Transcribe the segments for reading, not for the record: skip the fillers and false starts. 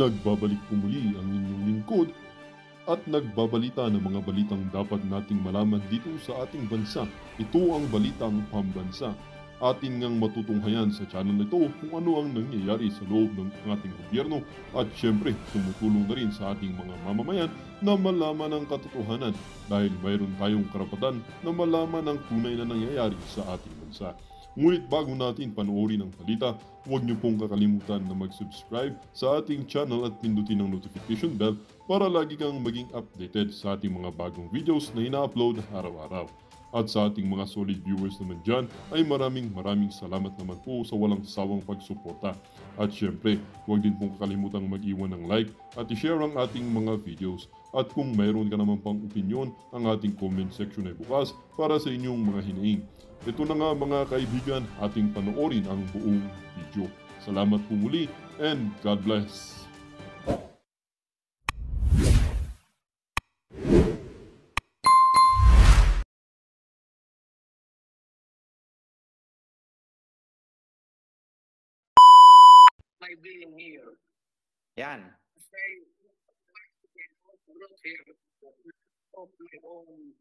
Nagbabalik po muli ang inyong lingkod at nagbabalita ng mga balitang dapat nating malaman dito sa ating bansa. Ito ang Balitang Pambansa. Atin ngang matutunghayan sa channel na ito kung ano ang nangyayari sa loob ng ating gobyerno at syempre tumutulong na rin sa ating mga mamamayan na malaman ang katotohanan dahil mayroon tayong karapatan na malaman ang tunay na nangyayari sa ating bansa. Ngunit bago natin panoorin ang balita, huwag niyo pong kakalimutan na mag-subscribe sa ating channel at pindutin ang notification bell para lagi kang maging updated sa ating mga bagong videos na ina-upload araw-araw. At sa ating mga solid viewers naman dyan ay maraming salamat naman po sa walang sawang pagsuporta. At syempre, huwag din pong kakalimutan mag-iwan ng like at i-share ang ating mga videos. At kung mayroon ka naman pang opinion, ang ating comment section ay bukas para sa inyong mga hinaing. Ito na nga mga kaibigan, ating panoorin ang buong video. Salamat po muli and God bless! My being here. Yan. Say, here of my own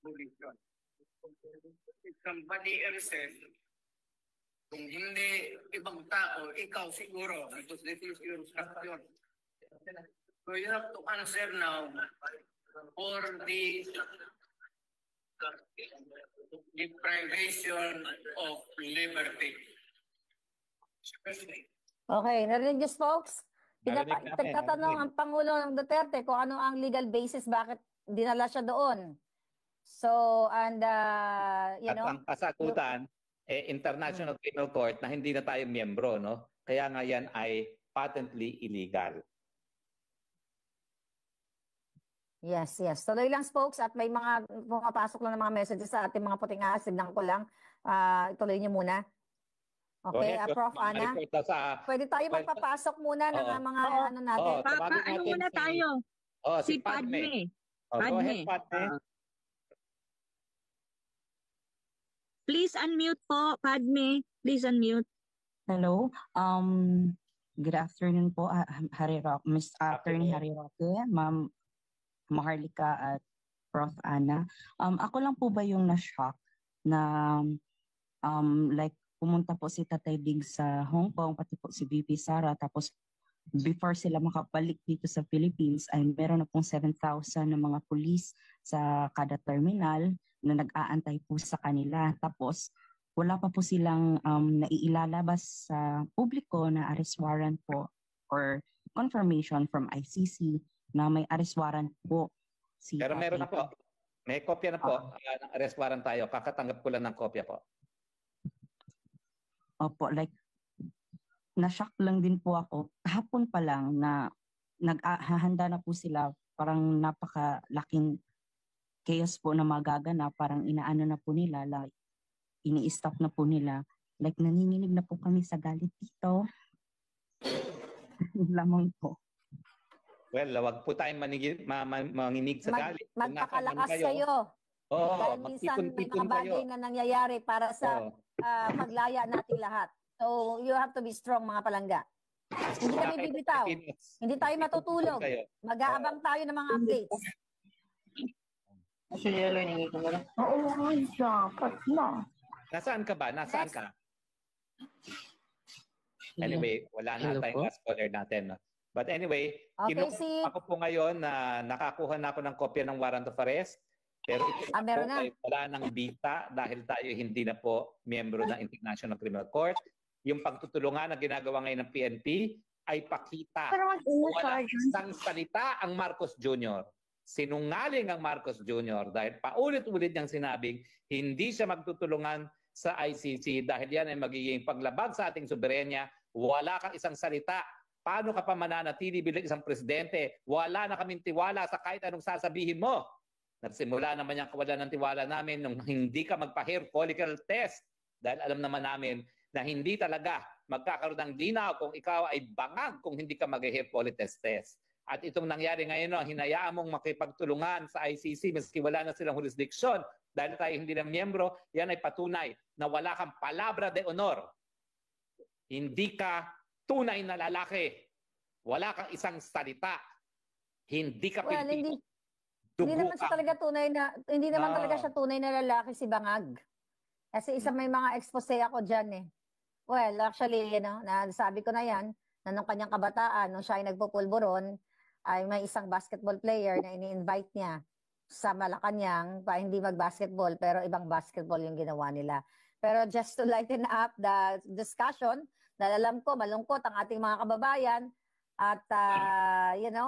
volition. If somebody else says, kung hindi ibang tao, ikaw siguro, because this is your instruction. So you have to answer now for the deprivation of liberty. Especially. Okay, narinig niyo folks? Narinig namin, Nagtatanong ang Pangulo ng Duterte kung ano ang legal basis bakit dinala siya doon. So, and you know, ang kasagutan, International Criminal Court na hindi na tayo miyembro, no? Kaya nga yan ay patently illegal. Yes. Tuloy lang folks at may mga pumapasok lang ng mga messages sa ating mga puting ahas. Tignan ko lang. Ituloy niyo muna. Okay, Prof. Ana, pwede tayo magpapasok muna ng mga ano natin. Ano muna tayo? Si Padme. Go ahead, Padme. Please unmute po, Padme. Please unmute. Hello. Good afternoon po, Harry Roque, Miss Attorney Harry Roque, Ma'am Maharlika at Prof. Ana. Ako lang po ba yung na-shock na like pumunta po si Tatay Dig sa Hong Kong, pati po si VP Sara, tapos before sila makabalik dito sa Philippines ay meron na pong 7,000 na mga pulis sa kada terminal na nag-aantay po sa kanila. Tapos wala pa po silang naiilalabas sa publiko na arrest warrant po or confirmation from ICC na may arrest warrant po. Pero meron na po. May kopya na po ng arrest warrant tayo. Kakatanggap ko lang ng kopya po. Opo, like, na-shock lang din po ako. Kahapon pa lang na naghahanda na po sila, parang napakalaking chaos po na magaganap, parang inaano na po nila, like, ini-stop na po nila. Like, nanginginig na po kami sa galit dito. Lamang po. Well, wag po tayong manginig sa galit. Magpakalakas kayo. Dahil minsan may mga bagay na nangyayari para sa paglaya nating lahat. So, you have to be strong, mga palangga. Hindi kami bibitaw. Hindi tayo matutulog. Mag-aabang tayo ng mga updates. Nasaan ka ba? Nasaan ka? Anyway, wala na tayong last caller natin. But anyway, ako po ngayon na nakakuha na ako ng kopya ng warrant of arrest. Pero ito ay wala ng bita dahil tayo hindi na po miyembro ng International Criminal Court. Yung pagtutulungan na ginagawa ngayon ng PNP ay pakita. Wala isang salita ang Marcos Jr. Sinungaling ang Marcos Jr. dahil paulit-ulit niyang sinabing hindi siya magtutulungan sa ICC dahil yan ay magiging paglabag sa ating soberenya. Wala kang isang salita. Paano ka pa mananatili bilang isang presidente? Wala na kaming tiwala sa kahit anong sasabihin mo. Nagsimula naman yung kawalan ng tiwala namin nung hindi ka magpa-hair follicle test dahil alam naman namin na hindi talaga magkakaroon ng linaw kung ikaw ay bangag kung hindi ka mag-hair follicle test. At itong nangyari ngayon, hinayaan mong makipagtulungan sa ICC maski wala na silang jurisdiction dahil tayo hindi na miyembro, yan ay patunay na wala kang palabra de honor. Hindi ka tunay na lalaki. Wala kang isang salita. Hindi ka Pilipino. Hindi naman siya talaga tunay na, hindi naman talaga siya tunay na lalaki si Bangag. Kasi may mga expose ako dyan eh. Well, actually, nasabi ko na yan, na nung kanyang kabataan, nung siya ay nagpupulburon, ay may isang basketball player na ini-invite niya sa Malacanang, hindi mag-basketball, pero ibang basketball yung ginawa nila. Pero just to lighten up the discussion, dahil alam ko, malungkot ang ating mga kababayan, at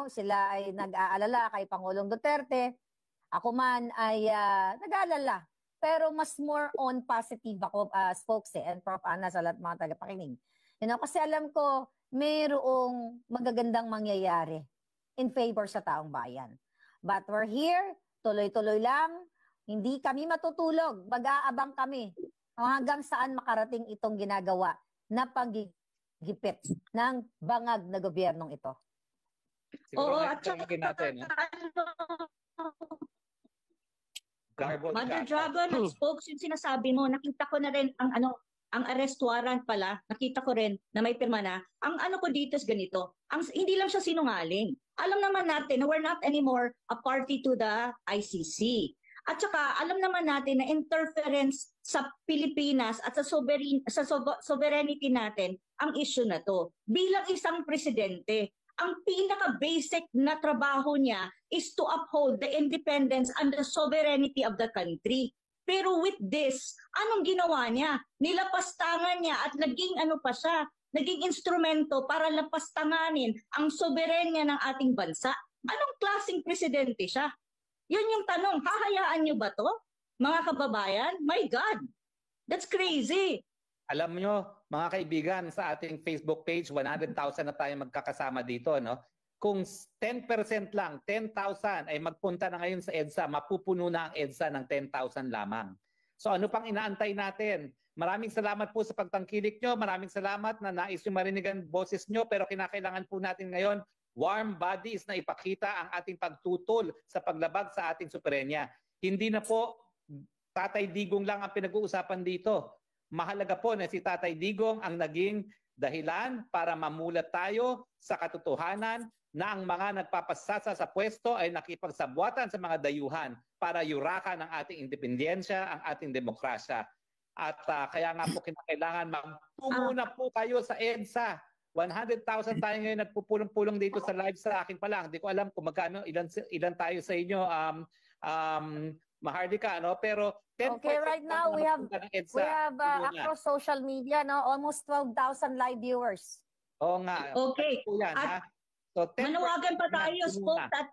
sila ay nag-aalala kay Pangulong Duterte. Ako man ay nag-aalala. Pero mas more on positive ako, spokes and Prof. Ana sa lahat mga tagapakinig. Kasi alam ko, mayroong magagandang mangyayari in favor sa taong bayan. But we're here, tuloy-tuloy lang. Hindi kami matutulog. Mag-aabang kami hanggang saan makarating itong ginagawa na paggigipit ng bangag na gobyernong ito. Siguro at saka natin. Mother Dragon, spokes yung sinasabi mo, nakita ko na rin ang arrest warrant pala, nakita ko rin na may pirma na. Ang ko dito is ganito, hindi lang siya sinungaling. Alam naman natin na we're not anymore a party to the ICC. At saka alam naman natin na interference sa Pilipinas at sa sovereignty natin ang issue na to. Bilang isang presidente, ang pinaka-basic na trabaho niya is to uphold the independence and the sovereignty of the country. Pero with this, anong ginawa niya? Nilapastangan niya at naging instrumento para lapastanganin ang soberenya ng ating bansa. Anong klaseng presidente siya? Yun yung tanong, hahayaan niyo ba to? Mga kababayan, my God, that's crazy. Alam nyo, mga kaibigan, sa ating Facebook page, 100,000 na tayo magkakasama dito, no? Kung 10% lang, 10,000 ay magpunta na ngayon sa EDSA, mapupuno na ang EDSA ng 10,000 lamang. So ano pang inaantay natin? Maraming salamat po sa pagtangkilik nyo. Maraming salamat na nais nyo marinig ang boses nyo. Pero kinakailangan po natin ngayon warm bodies na ipakita ang ating pagtutol sa paglabag sa ating soberenya. Hindi na po Tatay Digong lang ang pinag-uusapan dito. Mahalaga po na si Tatay Digong ang naging dahilan para mamulat tayo sa katotohanan na ang mga nagpapasasa sa pwesto ay nakipagsabwatan sa mga dayuhan para yurakan ang ating independensya, ang ating demokrasya. At kaya nga po kinakailangan magtungo na po kayo sa EDSA. 100,000 tayo ngayon nagpupulong-pulong dito sa live sa akin pa lang. Hindi ko alam kung magkano, ilan tayo sa inyo, Maharlika, no? Pero 10 okay, right now we have across social media, no, almost 12,000 live viewers. Oo nga. Okay. Yan, ha? So, manawagan pa tayo, Spokes at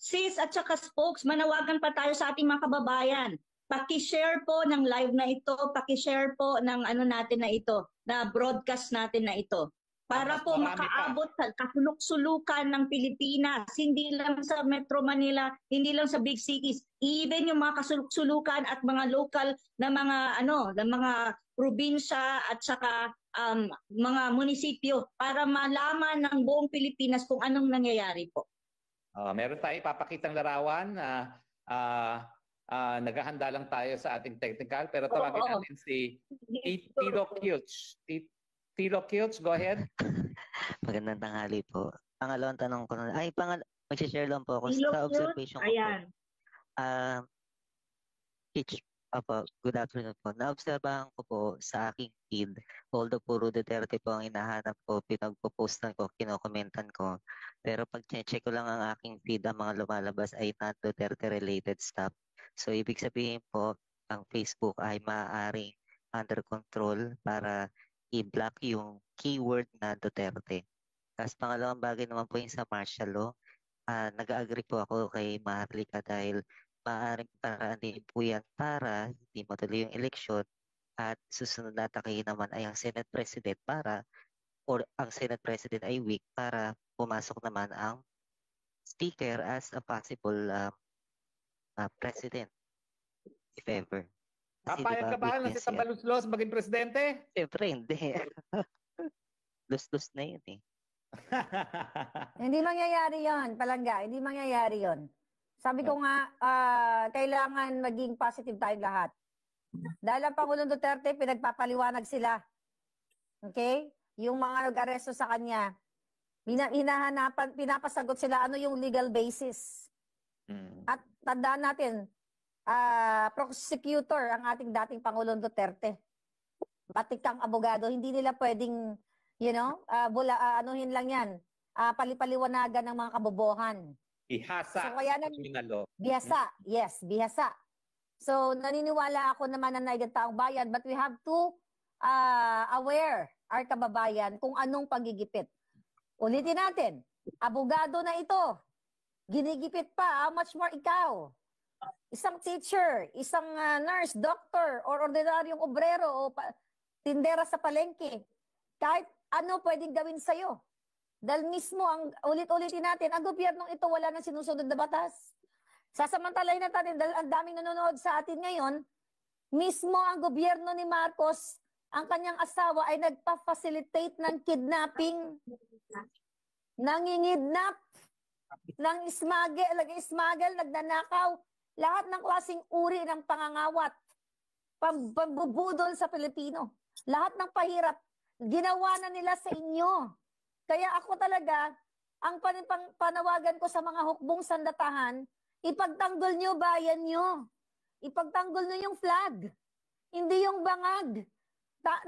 Sis at saka Spokes, manawagan pa tayo sa ating mga kababayan. Paki-share po ng live na ito, paki-share po ng natin na ito, na broadcast natin na ito. Para po makaabot sa kasuluk-sulukan ng Pilipinas, hindi lang sa Metro Manila, hindi lang sa big cities, even yung mga kasuluk-sulukan at mga local na mga probinsya at saka mga munisipyo para malaman ng buong Pilipinas kung anong nangyayari po. Meron tayong ipapakitang larawan. Naghahanda lang tayo sa ating technical, pero tawagin natin si Tilo Kilch. Tilo Kilch, go ahead. Magandang tanghali po. Pangalawang tanong ko na, mag-share lang po ako Tilo sa observation ko ayan. po. Good afternoon po. Naobserbahan ko po sa aking feed, although puro Duterte po ang hinahanap ko, pinagpo-postan ko, kinokomentan ko. Pero pag check ko lang ang aking feed, ang mga lumalabas ay non-Duterte related stuff. So ibig sabihin po, ang Facebook ay maaaring under control para i-block yung keyword na Duterte. Tapos pangalawang bagay naman po yung sa martial law. Nag-agree po ako kay Maharlika dahil maaaring paraan din po yan para hindi matuloy yung eleksyon at susunod na atakihin naman ay ang Senate President ang Senate President ay weak para pumasok naman ang Speaker as a possible President if ever. Papayag ka ba na si Tabaluslos maging presidente? Siyempre hindi. Lus-lus na yun eh. Hindi mangyayari yon, Palangga. Hindi mangyayari yon. Sabi ko nga, kailangan maging positive tayong lahat. Dahil ang Pangulong Duterte, pinagpapaliwanag sila. Okay? yung mga nag-aresto sa kanya, hinahanapan, pinapasagot sila ano yung legal basis. At tandaan natin, prosecutor ang ating dating Pangulong Duterte. Batikang abogado, hindi nila pwedeng, anuhin lang yan, palipaliwanagan ng mga kabobohan. Bihasa. So, kaya bihasa, yes, bihasa. So, naniniwala ako naman na taong bayan, but we have to aware our kababayan kung anong pagigipit. Ulitin natin, abogado na ito, ginigipit pa, how much more ikaw? Isang teacher, isang nurse, doctor, or ordinaryong obrero o tindera sa palengke, kahit ano pwedeng gawin sa'yo. Dahil mismo, ulit-ulitin natin, ang gobyernong ito wala nang sinusunod na batas. Sasamantalahin natin, dahil ang daming nanonood sa atin ngayon, mismo ang gobyerno ni Marcos, ang kanyang asawa ay nagpa-facilitate ng kidnapping, nangingidnap, ng smuggle, nagnanakaw, lahat ng klaseng uri ng pangangawat, pambubudol sa Pilipino. Lahat ng pahirap, ginawa na nila sa inyo. Kaya ako talaga, ang panawagan ko sa mga hukbong sandatahan, ipagtanggol nyo bayan nyo. Ipagtanggol nyo yung flag. Hindi yung bangag.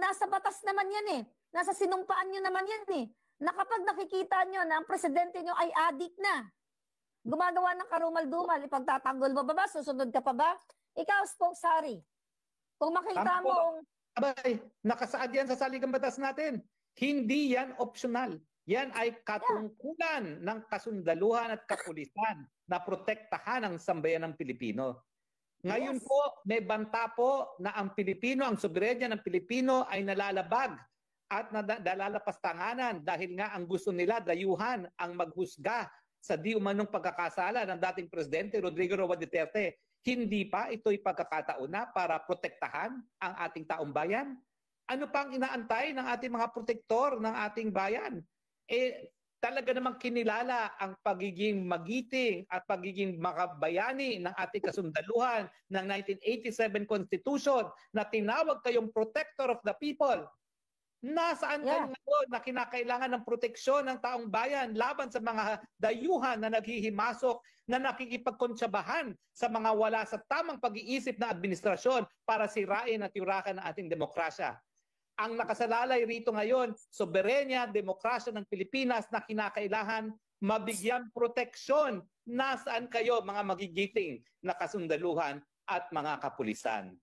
Nasa batas naman yan eh. Nasa sinumpaan nyo naman yan eh. Na kapag nakikita nyo na ang presidente nyo ay adik na, gumagawa ng karumal-dumal, ipagtatanggol mo ba? Susunod ka pa ba? Ikaw, spokesari. Kung makita mo... Abay, nakasaad yan sa saligang batas natin. Hindi yan optional. Yan ay katungkulan ng kasundaluhan at kapulisan na protektahan ang sambayan ng Pilipino. Ngayon po, may banta po na ang Pilipino, ang soberenya ng Pilipino ay nalalabag at nalalapastanganan dahil nga ang gusto nila dayuhan ang maghusga sa di umanong pagkakasala ng dating Presidente Rodrigo Roa Duterte. Hindi pa ito'y pagkakataon na para protektahan ang ating taong bayan? Ano pang inaantay ng ating mga protektor ng ating bayan? Talaga namang kinilala ang pagiging magiting at pagiging makabayani ng ating kasundaluhan ng 1987 Constitution na tinawag kayong protector of the people. Nasaan kayo ngayon na kinakailangan ng proteksyon ng taong bayan laban sa mga dayuhan na naghihimasok, na nakikipagkontsabahan sa mga wala sa tamang pag-iisip na administrasyon para sirain at yurakan ang ating demokrasya? Ang nakasalalay rito ngayon, soberenya, demokrasya ng Pilipinas na kinakailangan mabigyan proteksyon. Nasaan kayo mga magigiting na kasundaluhan at mga kapulisan?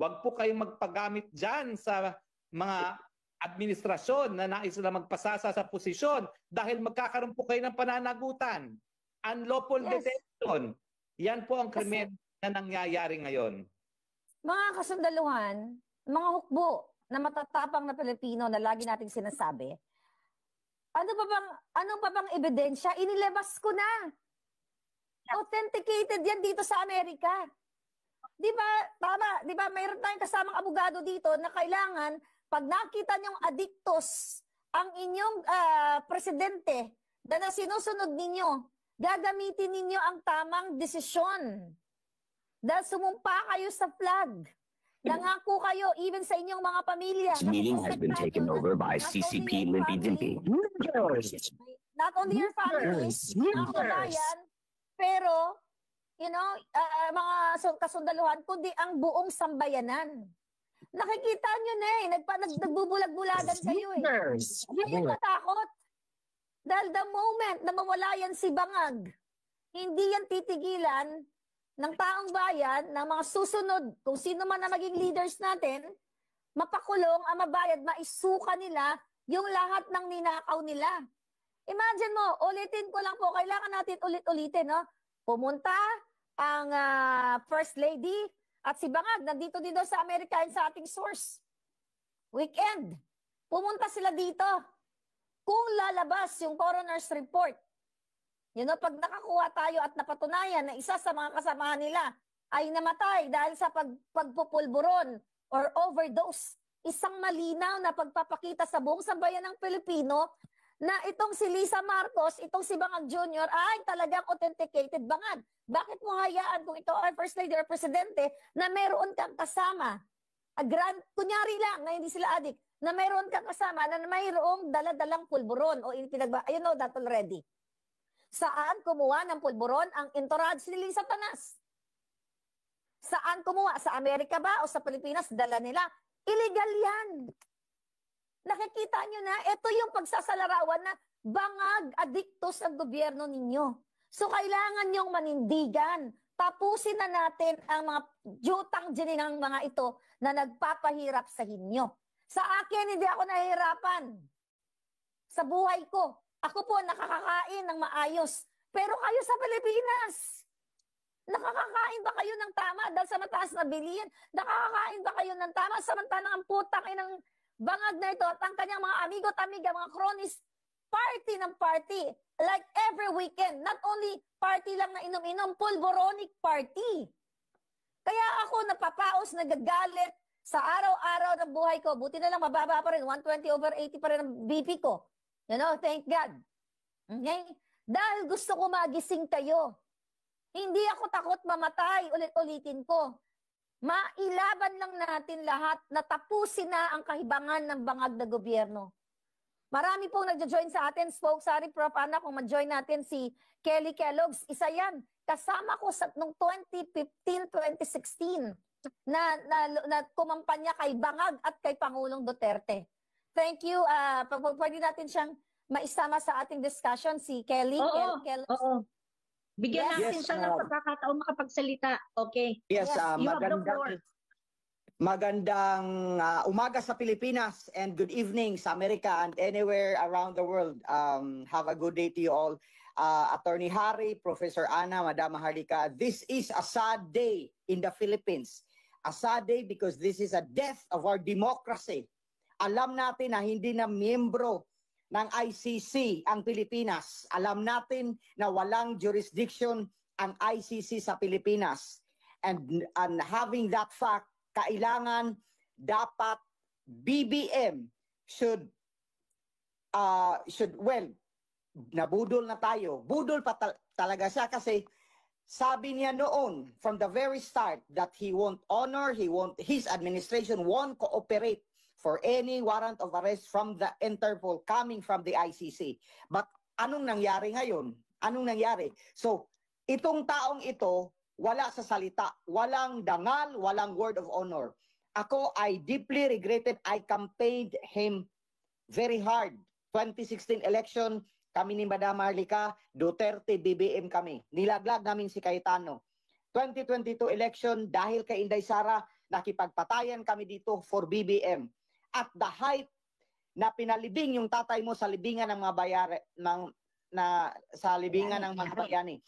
Huwag po kayong magpagamit dyan sa mga administrasyon na nais na magpasasa sa posisyon dahil magkakaroon po kayo ng pananagutan. Unlawful detention. Yan po ang krimen na nangyayari ngayon. Mga kasundaluhan, mga hukbo na matatapang na Pilipino na lagi nating sinasabi, ano pa bang ebidensya? Inilabas ko na. Authenticated yan dito sa Amerika. Di ba? Tama. Di ba? Mayroon tayong kasamang abogado dito na kailangan pag nakita niyong adiktos ang inyong presidente na sinusunod ninyo, gagamitin ninyo ang tamang desisyon. Dahil sumumpa kayo sa flag. Nangako kayo even sa inyong mga pamilya. This meeting has been taken over by CCP Limpy Dimpy. Not only your family, ang kabayan, pero, mga kasundaluhan, kundi ang buong sambayanan. Nakikita nyo na nagbubulag-bulagan kayo eh. Hindi matakot. Dahil the moment na mawala yan si Bangag, hindi yan titigilan ng taong bayan, ng mga susunod, kung sino man na maging leaders natin, mapakulong ang mabayad, maisuka nila yung lahat ng ninakaw nila. Imagine mo, ulitin ko lang po, kailangan natin ulit-ulitin, no? Pumunta ang First Lady, at si Bangag, nandito dito sa Amerika sa ating source. Weekend. Pumunta sila dito. Kung lalabas yung coroner's report, pag nakakuha tayo at napatunayan na isa sa mga kasamahan nila ay namatay dahil sa pagpupulburon or overdose, isang malinaw na pagpapakita sa buong sambayan ng Pilipino na itong si Lisa Marcos, itong si Bangag Jr. ay talagang authenticated Bangag. Bakit mo hayaan kung ito ay First Lady or Presidente na meron kang kasama? Kunyari lang na hindi sila adik. na mayroon kang kasama na mayroong dala-dalang pulburon o you know that already. Saan kumuha ng pulburon ang entourage ni Satanas? Saan kumuha? Sa Amerika ba o sa Pilipinas? Dala nila. Illegal yan. Nakikita nyo na, ito yung pagsasalarawan na bangag, adiktos ang gobyerno ninyo. So kailangan nyong manindigan. Tapusin na natin ang mga jutang gininang mga ito na nagpapahirap sa inyo. Sa akin, hindi ako nahihirapan. Sa buhay ko, ako po nakakakain ng maayos. Pero kayo sa Pilipinas, nakakakain ba kayo ng tama dahil sa mataas na bilihin? Nakakakain ba kayo ng tama samantalang ang putang inang bangag na ito at ang kanyang mga amigo at amiga, mga cronies, party ng party. Like every weekend, not only party lang na inom-inom, pulboronic party. Kaya ako napapaos, nagagalit sa araw-araw ng buhay ko. Buti na lang mababa pa rin, 120/80 pa rin ang BP ko. You know, thank God. Okay? Dahil gusto ko magising kayo. Hindi ako takot mamatay, ulit-ulitin ko. Mailaban lang natin lahat na tapusin na ang kahibangan ng bangag na gobyerno. Marami pong nagjo-join sa atin. Sorry, Prof. Ana, kung ma-join natin si Kelly Kellogg's. Isa yan. Kasama ko sa nung 2015-2016 na kumampanya kay Bangag at kay Pangulong Duterte. Thank you. Pwede natin siyang maisama sa ating discussion si Kelly. Oo. Bigyan natin siya ng pagkakataon makapagsalita. Okay. Yes, magandang umaga sa Pilipinas and good evening sa Amerika and anywhere around the world. Have a good day to you all. Attorney Harry, Professor Ana, Madam Harlika, this is a sad day in the Philippines. A sad day because this is a death of our democracy. Alam natin na hindi na miyembro ng ICC ang Pilipinas. Alam natin na walang jurisdiction ang ICC sa Pilipinas. And having that fact, kailangan dapat BBM should nabudol na tayo. Budol pa talaga siya kasi sabi niya noon from the very start that he won't honor, his administration won't cooperate for any warrant of arrest from the Interpol coming from the ICC. But anong nangyari ngayon? Anong nangyari? So, itong taong ito, wala sa salita, walang dangal, walang word of honor. Ako, I deeply regretted, I campaigned him very hard. 2016 election, kami ni Madam Harlika, Duterte, BBM kami. Nilaglag namin si Cayetano. 2022 election, dahil kay Inday Sara, nakipagpatayan kami dito for BBM. At the height na pinalibing yung tatay mo sa libingan ng mga ng mga bayani.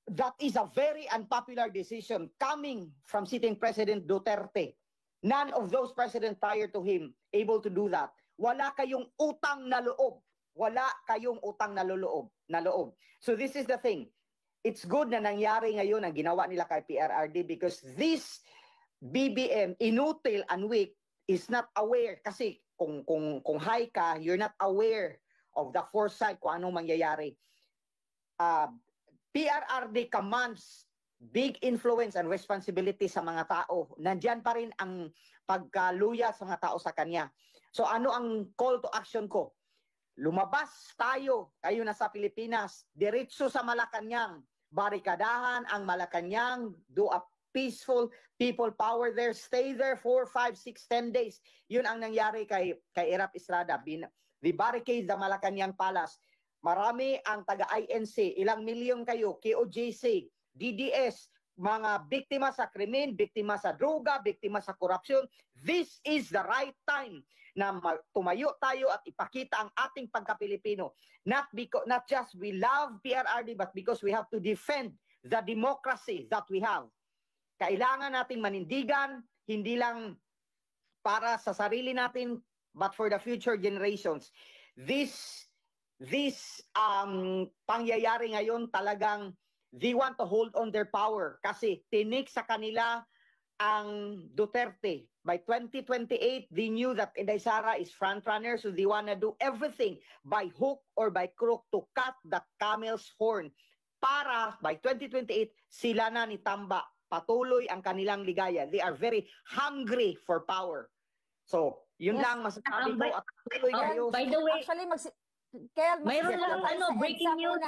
That is a very unpopular decision coming from sitting President Duterte. None of those presidents prior to him able to do that. Wala kayong utang na loob. Wala kayong utang na loob. So this is the thing. It's good na nangyari ngayon ang ginawa nila kay PRRD because this BBM, inutil and weak, is not aware. Kasi kung high ka, you're not aware of the foresight kung anong mangyayari. PRRD commands big influence and responsibility sa mga tao. Nandyan pa rin ang pagkaluya sa mga tao sa kanya. So ano ang call to action ko? Lumabas tayo, kayo na sa Pilipinas, diretso sa Malacanang, barikadahan ang Malacanang, do a peaceful people power there, stay there 4, 5, 6, 10 days. Yun ang nangyari kay Erap Estrada. The barricade the Malacanang Palace. Marami ang taga-INC, ilang milyon kayo, KOJC, DDS, mga biktima sa krimen, biktima sa droga, biktima sa korupsyon. This is the right time na tumayo tayo at ipakita ang ating pagka-Pilipino. Not just we love PRRD, but because we have to defend the democracy that we have. Kailangan nating manindigan, hindi lang para sa sarili natin, but for the future generations. This pangyayari ngayon talagang they want to hold on their power kasi tinik sa kanila ang Duterte. By 2028, they knew that Inday Sara is frontrunner, so they want to do everything by hook or by crook to cut the camel's horn para by 2028 sila na ni Tamba patuloy ang kanilang ligaya. They are very hungry for power. So Yun lang masasabi ko at tuloy kayo. By the way, actually, mayroon lang breaking news.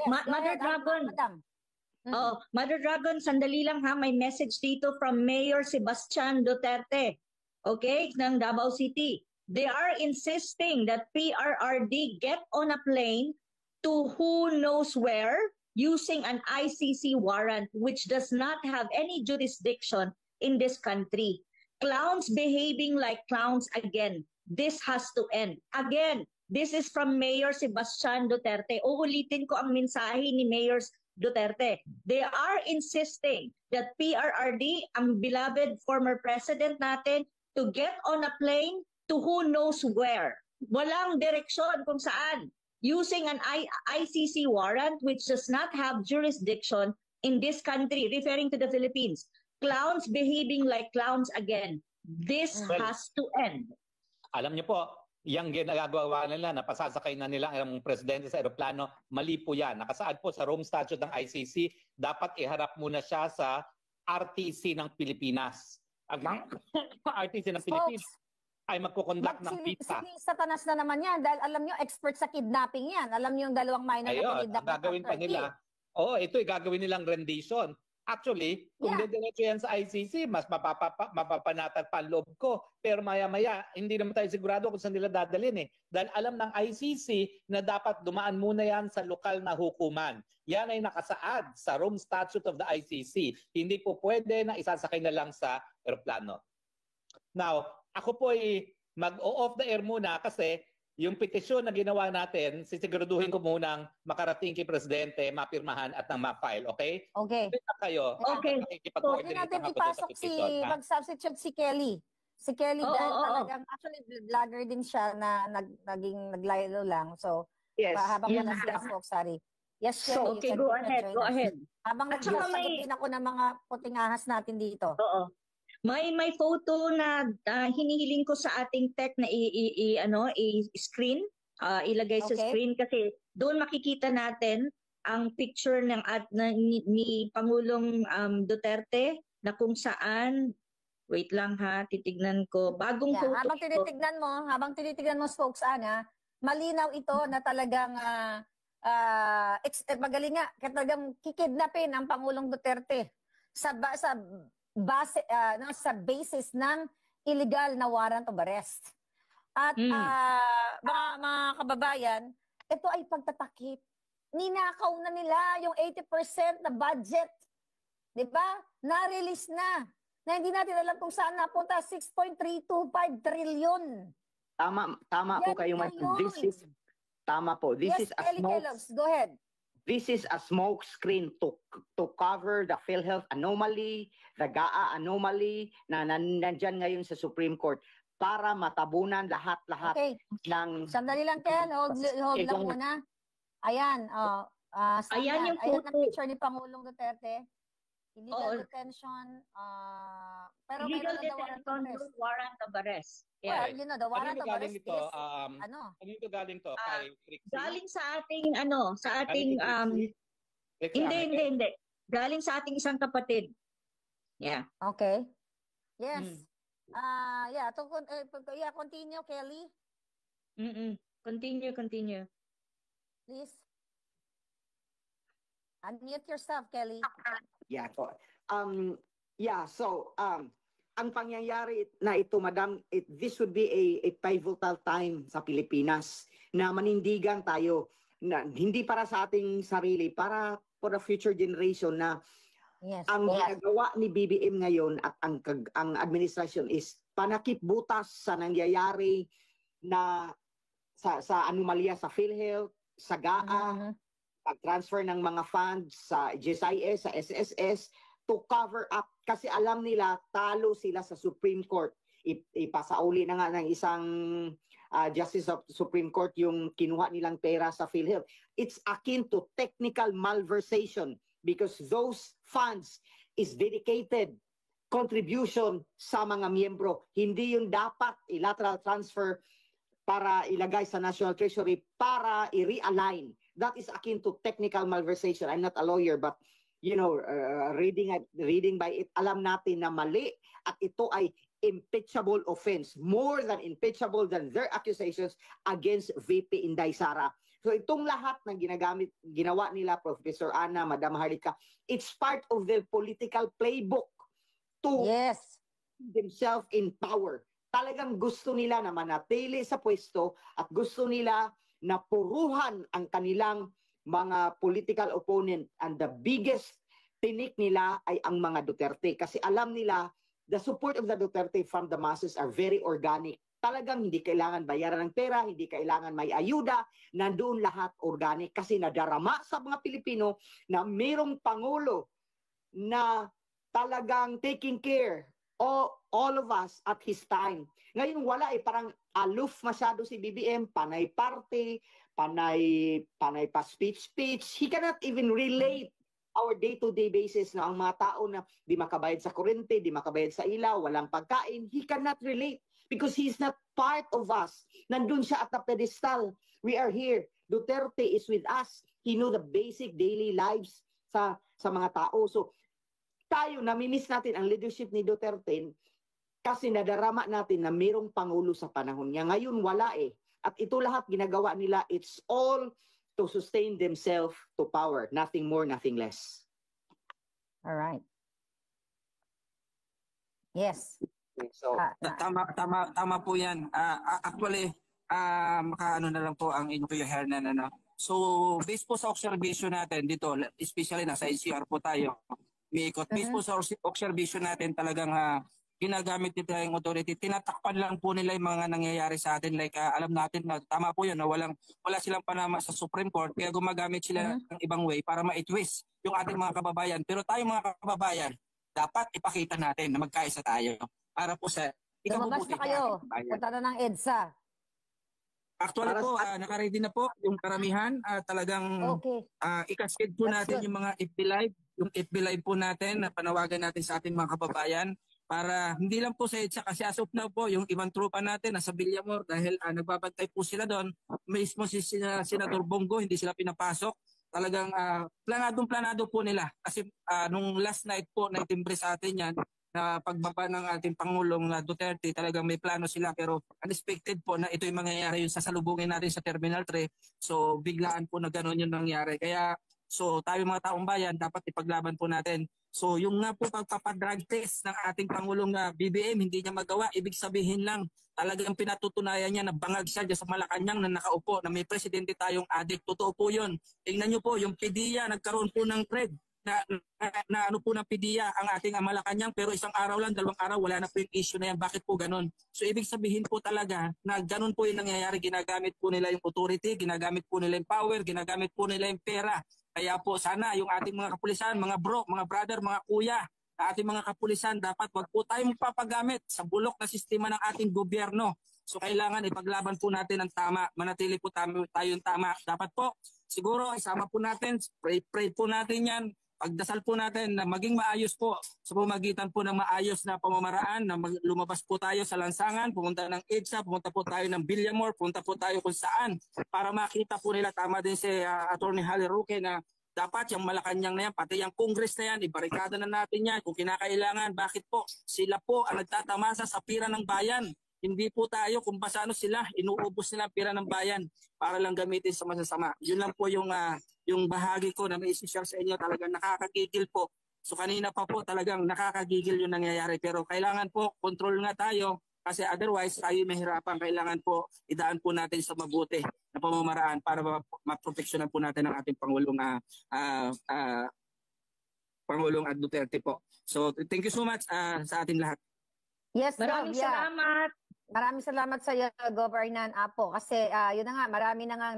Mother Dragon. Mother Dragon, sandali lang ha, may message dito from Mayor Sebastian Duterte. Okay, ng Davao City. They are insisting that PRRD get on a plane to who knows where using an ICC warrant which does not have any jurisdiction in this country. Clowns behaving like clowns again. This has to end. Again, this is from Mayor Sebastian Duterte. Uulitin ko ang mensahe ni Mayor Duterte. They are insisting that PRRD, ang beloved former president natin, to get on a plane to who knows where. Walang direksyon kung saan. Using an ICC warrant which does not have jurisdiction in this country, referring to the Philippines. Clowns behaving like clowns again. This has to end. Alam niyo po, yung ginagawa nila, napasasakay na nila ang presidente sa aeroplano, mali po yan. Nakasaad po sa Rome Statute ng ICC, dapat iharap muna siya sa RTC ng Pilipinas. Ang RTC ng Pilipinas ay magkukonduct ng visa. Satanas na naman yan dahil alam nyo, expert sa kidnapping yan. Alam nyo yung dalawang minor na kidnap. Ang gagawin pa nila, ito gagawin nilang rendition. Actually, kung didiretso yan sa ICC, mas mapapanatag pa ang loob ko. Pero maya-maya, hindi naman tayo sigurado kung saan nila dadalhin eh. Dahil alam ng ICC na dapat dumaan muna yan sa lokal na hukuman. Yan ay nakasaad sa Rome Statute of the ICC. Hindi po pwede na isasakay na lang sa aeroplano. Now, ako po ay mag-off the air muna kasi yung petisyon na ginawa natin, sisiguraduhin ko munang makarating kay Presidente, mapirmahan at nang ma-file, okay? Okay. Kayo. Okay. Pwede natin ipasok mag-substitute si Kelly. Si Kelly dahil talagang, actually, vlogger din siya na naging naglaylo lang. So, habang wala sila folks, sorry. Yes, Kelly. Okay, go ahead. Habang nagsasagot din ako ng mga puting ahas natin dito. Oo. May photo na hinihiling ko sa ating tech na i-screen, ilagay sa screen kasi doon makikita natin ang picture ni Pangulong Duterte na kung saan, wait lang ha, titignan ko, bagong photo. Habang tinitignan mo folks, malinaw ito na talagang magaling nga, talagang kikidnapin ang Pangulong Duterte sa basis ng illegal na warrant of arrest. At mga kababayan, ito ay pagtatakip. Ninakaw na nila yung 80% na budget. 'Di ba? Na-release na. Na hindi natin alam kung saan napunta, 6.325 trillion. Tama po kayo, tama po. This is a smoke. Go ahead. This is a smoke screen to cover the PhilHealth anomaly, the GAA anomaly na nandyan ngayon sa Supreme Court para matabunan lahat-lahat ng... Sandali lang, Ken. Hold lang muna. Ayan. Ayan yung photo. Ayan ang picture ni Pangulong Duterte. Illegal detention. Pero illegal detention, warrant of arrest. Well, the warrant of arrest is, Ano ito galing to? Kay Trixie? Galing sa ating, hindi. Galing sa ating isang kapatid. Yeah. Okay. Yes. Continue, Kelly. Continue. Please. Unmute yourself, Kelly. Ang pangyayari na ito, Madam, this would be a pivotal time sa Pilipinas na manindigan tayo na hindi para sa ating sarili, para for the future generation na ang ginagawa ni BBM ngayon at ang administrasyon is panakip butas sa nangyayari na sa anomalya sa PhilHealth, sa GAA, pag-transfer ng mga funds sa GSIS, sa SSS, to cover up kasi alam nila talo sila sa Supreme Court. Ipasauli na nga ng isang Justice of Supreme Court yung kinuha nilang pera sa PhilHealth. It's akin to technical malversation because those funds is dedicated contribution sa mga miyembro. Hindi yung dapat lateral transfer para ilagay sa National Treasury para i-realign. That is akin to technical malversation. I'm not a lawyer but reading by it, alam natin na mali at ito ay impeachable offense, more than impeachable than their accusations against VP Inday Sara. So itong lahat ng ginawa nila, Professor Ana, Madam Harlika, it's part of their political playbook to themselves in power. Talagang gusto nila na manatili sa pwesto at gusto nila na puruhan ang kanilang mga political opponent, and the biggest tinik nila ay ang mga Duterte kasi alam nila the support of the Duterte from the masses are very organic. Talagang hindi kailangan bayaran ng pera, hindi kailangan may ayuda, nandoon lahat organic kasi nadarama sa mga Pilipino na mayroong Pangulo na talagang taking care of all of us at his time. Ngayon wala parang aloof masyado si BBM, panay party, panay pa speech. He cannot even relate our day-to-day basis na ang mga tao na di makabayad sa kuryente, di makabayad sa ilaw, walang pagkain, he cannot relate because he's not part of us. Nandun siya at the pedestal. We are here. Duterte is with us. He knew the basic daily lives sa mga tao. So, tayo, namimiss natin ang leadership ni Duterte kasi nadarama natin na mayroong Pangulo sa panahon niya. Ngayon, wala At ito lahat ginagawa nila, it's all to sustain themselves to power. Nothing more, nothing less. All right. Yes. So, tama po yan. Actually, makaano na lang po ang Kuya Hernan. So, based po sa observation natin dito, especially nasa NCR po tayo, based po sa observation natin talagang ginagamit nila yung authority. Tinatakpan lang po nila yung mga nangyayari sa atin. Like, alam natin na tama po yun, na wala silang panama sa Supreme Court, kaya gumagamit sila ng ibang way para ma-twist yung ating mga kababayan. Pero tayo mga kababayan, dapat ipakita natin na magkaisa tayo para po sa ikabubuti na kayo. Punta na ng EDSA. Actually po, nakaready na po yung karamihan. Talagang ikaskid po natin yung mga FB Live. Yung FB Live po natin na panawagan natin sa ating mga kababayan para hindi lang po sa EDSA kasi as of now po yung ibang tropa natin nasa Villamor dahil nagbabantay po sila doon. Mismo si Senador Bongo, hindi sila pinapasok. Talagang planado po nila kasi nung last night po na itimbre sa atin yan na pagbaba ng ating Pangulong na Duterte, talagang may plano sila pero unexpected po na ito yung mangyayari yung sasalubungin natin sa Terminal 3. So biglaan po na gano'n yung nangyari. Kaya tayo mga taong bayan dapat ipaglaban po natin. So yung nga po pagpapadrag test ng ating Pangulong na BBM, hindi niya magawa. Ibig sabihin lang, talagang pinatutunayan niya na bangag siya dyan sa Malacanang na nakaupo, na may presidente tayong adik. Totoo po yun. Tingnan niyo po, yung PDEA, nagkaroon po ng thread na ano po ng PDEA ang ating Malacanang, pero isang araw lang, 2 araw, wala na po yung issue na yan. Bakit po ganun? So ibig sabihin po talaga na ganun po yung nangyayari. Ginagamit po nila yung authority, ginagamit po nila yung power, ginagamit po nila yung pera. Kaya po sana yung ating mga kapulisan, mga bro, mga brother, mga kuya, ating mga kapulisan, dapat wag po tayong magpapagamit sa bulok na sistema ng ating gobyerno. So kailangan ipaglaban po natin ang tama, manatili po tayong tama. Dapat po, siguro isama po natin, pray po natin yan, pagdasal po natin na maging maayos po sa pamagitan po ng maayos na pamamaraan na lumabas po tayo sa lansangan, pumunta ng EDSA, pumunta po tayo ng Villamor, pumunta po tayo kung saan para makita po nila, tama din si Attorney Harry Roque na dapat yung Malacanang na yan, pati yung Congress na yan, ibarikada na natin yan kung kinakailangan. Bakit po? Sila po ang nagtatamasa sa pira ng bayan. Hindi po tayo kung paano sila inuubos nila ang pira ng bayan para lang gamitin sa masasama. Yun lang po yung bahagi ko na may isi-share sa inyo. Talagang nakakagigil po. So kanina pa po talagang nakakagigil yung nangyayari. Pero kailangan po control nga tayo kasi otherwise tayo mahirapan. Kailangan po idaan po natin sa mabuti na pamamaraan para maproteksyonan po natin ang ating Pangulong Duterte po. So thank you so much sa ating lahat. Yes, maraming salamat. Maraming salamat sa iyo, Governor Apo. Kasi yun na nga, marami na nga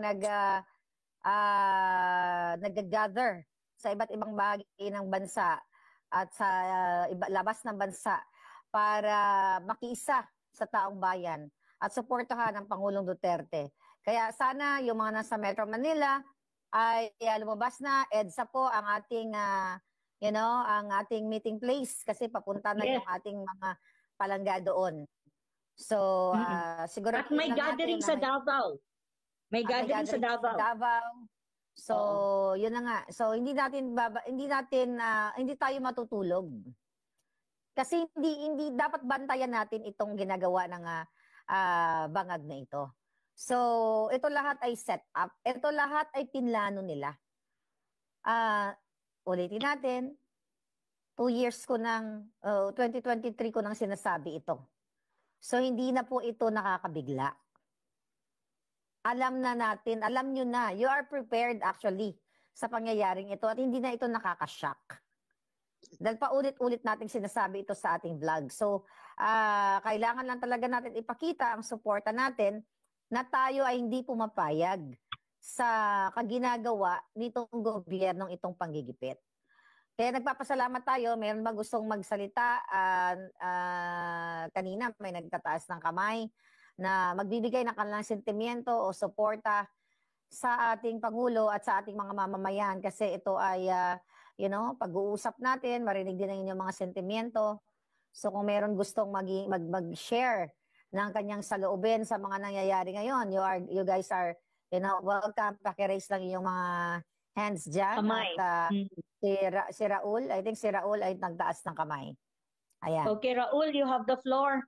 nag-gather sa iba't ibang bahagi ng bansa at sa labas ng bansa para makiisa sa taong bayan at suportahan ang Pangulong Duterte. Kaya sana yung mga nasa Metro Manila ay lumabas na. EDSA po ang ating, ang ating meeting place kasi papunta na yung ating mga palangga doon. So, siguro... At may gathering sa Davao. May gathering sa Davao. So, yun na nga. So, hindi tayo matutulog. Kasi hindi dapat bantayan natin itong ginagawa ng bangag na ito. So, ito lahat ay set up. Ito lahat ay pinlano nila. Ulitin natin, 2 years ko 2023 ko nang sinasabi ito. So, hindi na po ito nakakabigla. Alam nyo na, you are prepared actually sa pangyayaring ito at hindi na ito nakakashock. Dahil paulit-ulit natin sinasabi ito sa ating vlog. So, kailangan lang talaga natin ipakita ang suporta natin na tayo ay hindi pumapayag sa kaginagawa nitong gobyernong itong panggigipit. Kaya nagpapasalamat tayo. Mayroon ba gustong magsalita? Kanina may nagtataas ng kamay na magbibigay ng kanilang sentimiento o suporta sa ating Pangulo at sa ating mga mamamayan kasi ito ay, pag-uusap natin, marinig din ang inyong mga sentimiento. So kung meron gustong mag-share ng kanyang saloobin sa mga nangyayari ngayon, you guys are, welcome. Paki-raise lang yung mga hands dyan. Kamay. At si Raul, I think si Raul ay nagtaas ng kamay. Ayan. Okay, Raul, you have the floor.